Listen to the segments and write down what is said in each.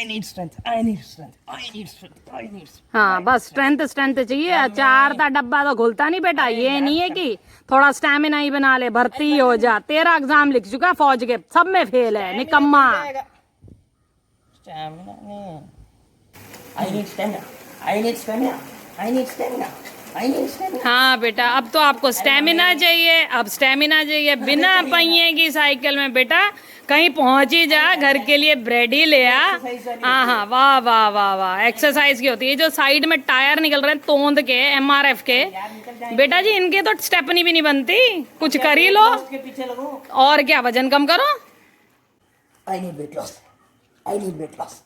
I need strength. I need strength. I need strength. I need strength. हाँ बस strength strength चाहिए। चार का डब्बा तो घुलता नहीं बेटा। ये नहीं है कि थोड़ा स्टैमिना ही बना ले, भर्ती ही हो जा। 13 एग्जाम लिख चुका फौज के, सब में फेल है, निकम्मा। Stamina नहीं। I need stamina. I need stamina. I need stamina. I need stamina. हाँ बेटा, अब तो आपको स्टेमिना चाहिए। अब स्टेमिना चाहिए। बिना पहिए की साइकिल में बेटा कहीं पहुंच ही जा, घर के लिए ब्रेड ही ले आ। हाँ हाँ, वाह वाह वाह वाह, एक्सरसाइज की होती है। जो साइड में टायर निकल रहे हैं तोंद के, MRF के, बेटा जी इनके तो स्टेपनी भी नहीं बनती। कुछ कर ही लो। पीछे लगो। और क्या, वजन कम करो। I need weight loss. I need weight loss.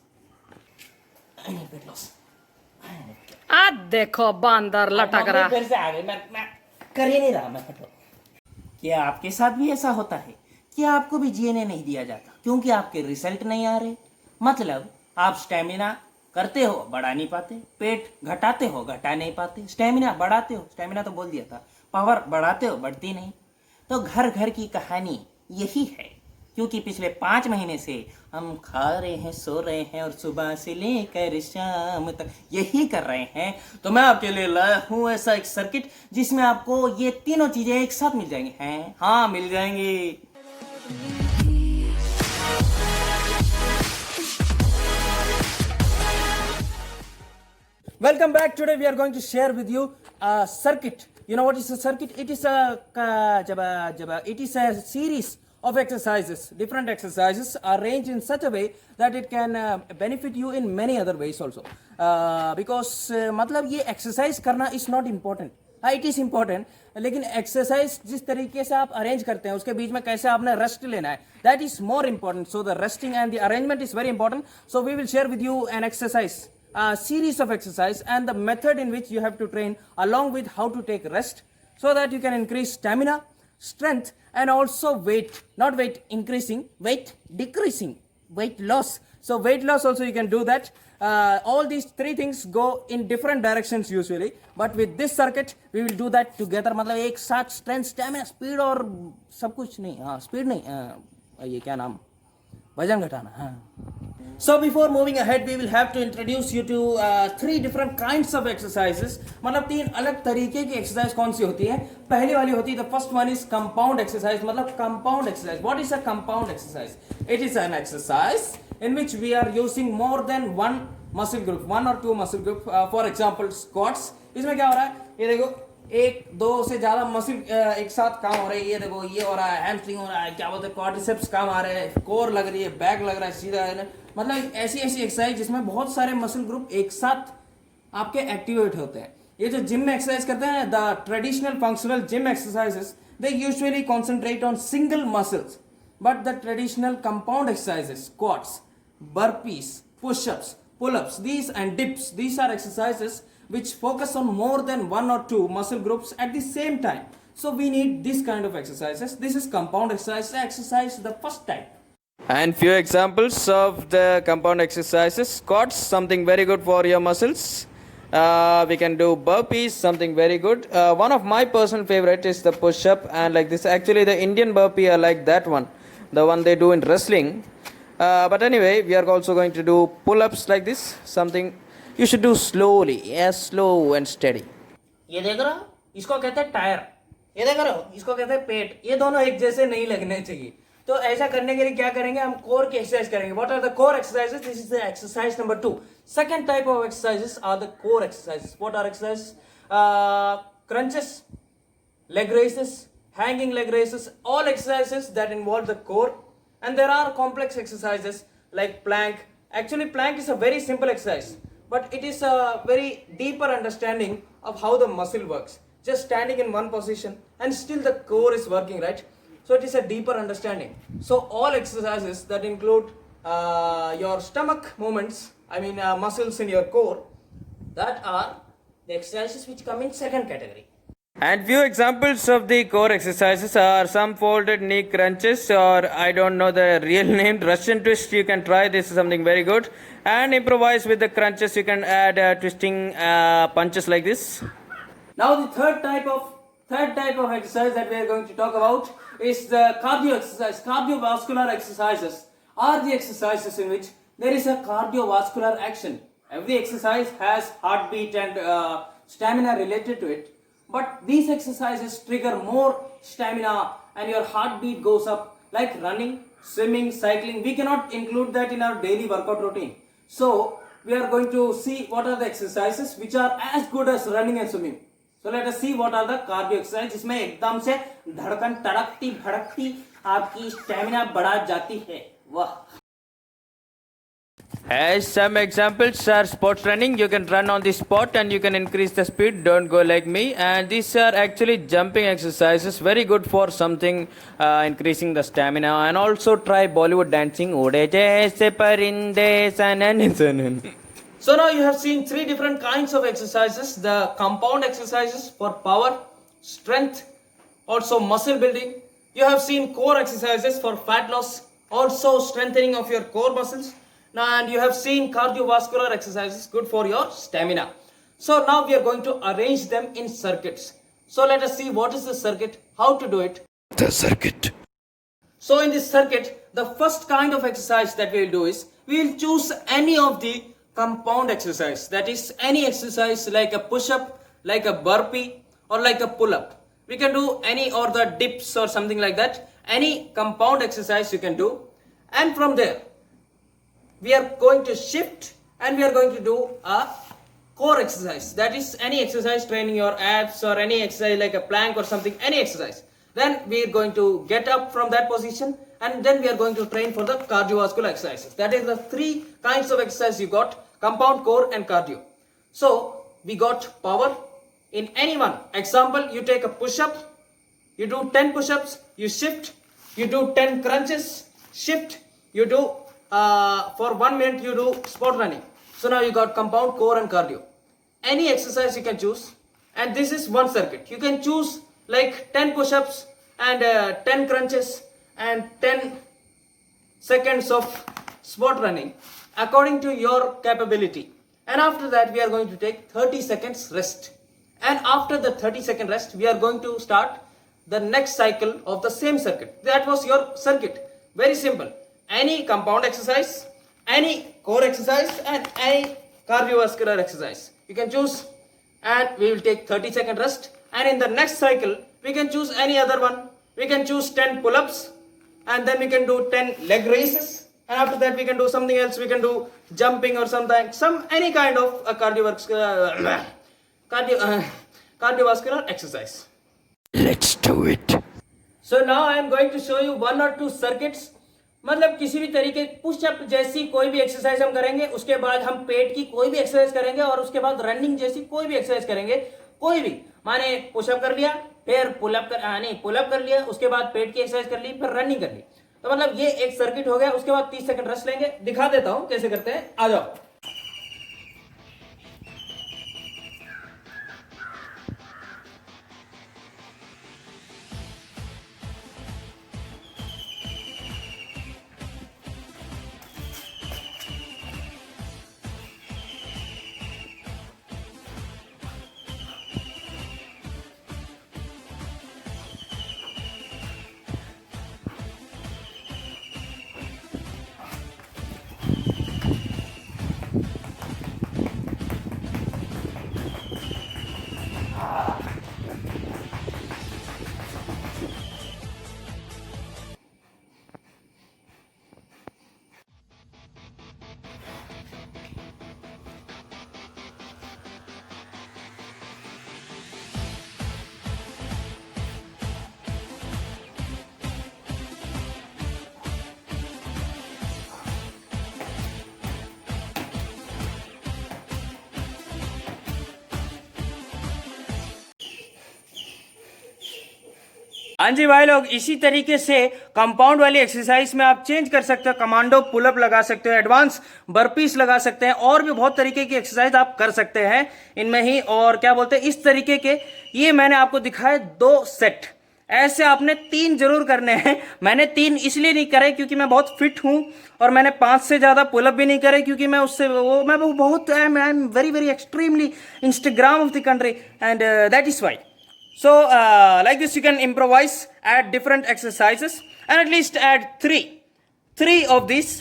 I need weight loss. आ देखो बांदर लटक रहा। फिर से आ गई। मैं कर ही नहीं रहा। मैं हटो। क्या आपके साथ भी ऐसा होता है? क्या आपको भी जीने नहीं दिया जाता क्योंकि आपके रिजल्ट नहीं आ रहे? मतलब आप स्टेमिना करते हो, बढ़ा नहीं पाते। पेट घटाते हो, घटा नहीं पाते। स्टेमिना बढ़ाते हो, स्टेमिना तो बोल दिया था। पावर बढ़ाते हो, बढ़ती नहीं। तो घर घर की कहानी यही है, क्योंकि पिछले 5 महीने से हम खा रहे हैं, सो रहे हैं और सुबह से लेकर शाम तक यही कर रहे हैं। तो मैं आपके लिए लाया हूँ ऐसा एक सर्किट जिसमें आपको ये तीनों चीजें एक साथ मिल जाएंगी। हैं? हाँ, मिल जाएंगी। Welcome back. Today we are going to share with you a circuit. You know what is a circuit? It is a series of exercises. Different exercises arranged in such a way that it can benefit you in many other ways also. Because मतलब ये exercise करना is not important. हाँ, it is important, लेकिन exercise जिस तरीके से आप arrange करते हैं उसके बीच में कैसे आपने रेस्ट लेना है, that is more important. So the resting and the arrangement is very important. So we will share with you an exercise, series of exercise and the method in which you have to train along with how to take rest so that you can increase stamina, strength and also weight, not weight increasing, weight decreasing, weight loss. So weight loss also you can do that. All these 3 things go in different directions usually, but with this circuit we will do that together. मतलब एक साथ strength, stamina, speed और सब कुछ नहीं, हाँ speed नहीं, ये क्या नाम, वजन घटाना. हाँ. So before moving ahead, we will have to introduce you to 3 different kinds of exercises. मतलब 3 अलग तरीके की एक्सरसाइज कौन सी होती है. पहली वाली होती है, the first one is compound exercise. मतलब compound exercise. What is a compound exercise? It is an exercise in which we are using more than one muscle group, 1 or 2 muscle group. For example, squats. इसमें क्या हो रहा है, ये देखो 1-2 से ज्यादा मसल एक साथ काम हो रहे हैं. ये देखो, ये हो रहा है, हैमस्ट्रिंग हो रहा है, क्या बोलते हैं, क्वाड्रिसेप्स काम आ रहे हैं, कोर लग रही है, बैक लग रहा है, सीधा है. मतलब ऐसी एक्सरसाइज जिसमें बहुत सारे मसल ग्रुप एक साथ आपके एक्टिवेट होते हैं. ये जो जिम में एक्सरसाइज करते हैं, the traditional functional gym exercises, they usually concentrate on single muscles, but the traditional compound exercises, squats, burpees, pushups, pull-ups, these and dips, these are exercises which focus on more than 1 or 2 muscle groups at the same time. So we need this kind of exercises. This is compound exercise the first type. And few examples of the compound exercises. Squats, something very good for your muscles. We can do burpees, something very good. One of my personal favorite is the push-up, and like this. Actually, the Indian burpee, I like that one, the one they do in wrestling. But anyway, we are also going to do pull-ups like this. Something you should do slowly, slow and steady. ये देख रहा हो, इसको कहते हैं tyre. ये देख रहे हो, इसको कहते हैं पेट. ये दोनों एक जैसे नहीं लगने चाहिए. तो ऐसा करने के लिए क्या करेंगे, हम कोर की एक्सरसाइज करेंगे. What are the core exercises? This is the exercise number 2. Second type of exercises are the core exercises. What are exercises? Crunches, leg raises, hanging leg raises, all exercises that involve the core. And there are complex exercises like plank. Actually, plank is a very simple exercise, but it is a very deeper understanding of how the muscle works. Just standing in one position and still the core is working, right? So it is a deeper understanding. So all exercises that include your stomach movements, muscles in your core, that are the exercises which come in second category. And few examples of the core exercises are some folded knee crunches, or I don't know the real name, Russian twist. You can try this, is something very good. And improvise with the crunches. You can add twisting punches like this. Now the third type of exercise that we are going to talk about is the cardio exercise. Cardiovascular exercises are the exercises in which there is a cardiovascular action. Every exercise has heartbeat and stamina related to it. But these exercises trigger more stamina and your heartbeat goes up, like running, swimming, cycling. We cannot include that in our daily workout routine. So we are going to see what are the exercises which are as good as running and swimming. So let us see what are the cardio exercises. इसमें एकदम से धड़कन तड़कती भड़कती आपकी stamina बढ़ा जाती है. वाह. As some examples are sports running, you can run on the spot and you can increase the speed. Don't go like me. And these are actually jumping exercises, very good for something increasing the stamina. And also try Bollywood dancing. Ode jaise parinde sananan. So now you have seen three different kinds of exercises. The compound exercises for power, strength, also muscle building. You have seen core exercises for fat loss, also strengthening of your core muscles. Now, and you have seen cardiovascular exercises, good for your stamina. So now we are going to arrange them in circuits. So let us see what is the circuit, how to do it. The circuit. So in this circuit, the first kind of exercise that we will do is, we will choose any of the compound exercise. That is any exercise like a push-up, like a burpee, or like a pull-up. We can do any or the dips or something like that. Any compound exercise you can do. And from there, we are going to shift and we are going to do a core exercise. That is any exercise training your abs or any exercise like a plank or something, any exercise. Then we are going to get up from that position and then we are going to train for the cardiovascular exercises. That is the three kinds of exercise you got: compound, core and cardio. So we got power in any one. Example, you take a push-up, you do 10 push-ups, you shift, you do 10 crunches, shift, you do for 1 minute you do sport running. So now you got compound, core and cardio. Any exercise you can choose, and this is one circuit. You can choose like 10 push-ups and 10 crunches and 10 seconds of sport running according to your capability. And after that we are going to take 30 seconds rest. And after the 30-second rest, we are going to start the next cycle of the same circuit. That was your circuit. Very simple. Any compound exercise, any core exercise and any cardiovascular exercise. You can choose and we will take 30-second rest. And in the next cycle, we can choose any other one. We can choose 10 pull-ups and then we can do 10 leg raises. And after that, we can do something else. We can do jumping or something, any kind of a cardiovascular exercise. Let's do it. So now I am going to show you 1 or 2 circuits. मतलब किसी भी तरीके pushup जैसी कोई भी exercise हम करेंगे, उसके बाद हम पेट की कोई भी एक्सरसाइज करेंगे और उसके बाद रनिंग जैसी कोई भी एक्सरसाइज करेंगे. कोई भी, माने पुशअप कर लिया, फिर पुलअप कर लिया, उसके बाद पेट की एक्सरसाइज कर ली, फिर रनिंग कर ली. तो मतलब ये एक सर्किट हो गया. उसके बाद 30 सेकंड रेस्ट लेंगे. दिखा देता हूं कैसे करते हैं, आ जाओ. हाँ जी भाई लोग, इसी तरीके से कंपाउंड वाली एक्सरसाइज में आप चेंज कर सकते हो. कमांडो पुलअप लगा सकते हो, एडवांस बर्पीस लगा सकते हैं, और भी बहुत तरीके की एक्सरसाइज आप कर सकते हैं इनमें ही. और क्या बोलते हैं, इस तरीके के ये मैंने आपको दिखाए 2 सेट. ऐसे आपने 3 जरूर करने हैं. मैंने 3 इसलिए नहीं करे क्योंकि मैं बहुत फिट हूं, और मैंने 5 से ज्यादा पुलअप भी नहीं करे क्योंकि मैं उससे मैं बहुत I am very very extremely Instagram of the country, and that is why. So like this you can improvise, add different exercises and at least add 3 3 of these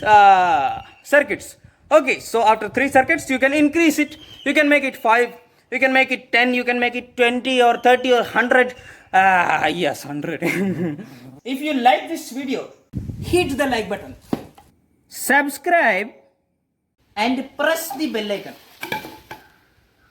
circuits. Okay, so after 3 circuits, you can increase it. You can make it 5, you can make it 10, you can make it 20 or 30 or 100. Yes, 100. If you like this video, hit the like button, subscribe, and press the bell icon.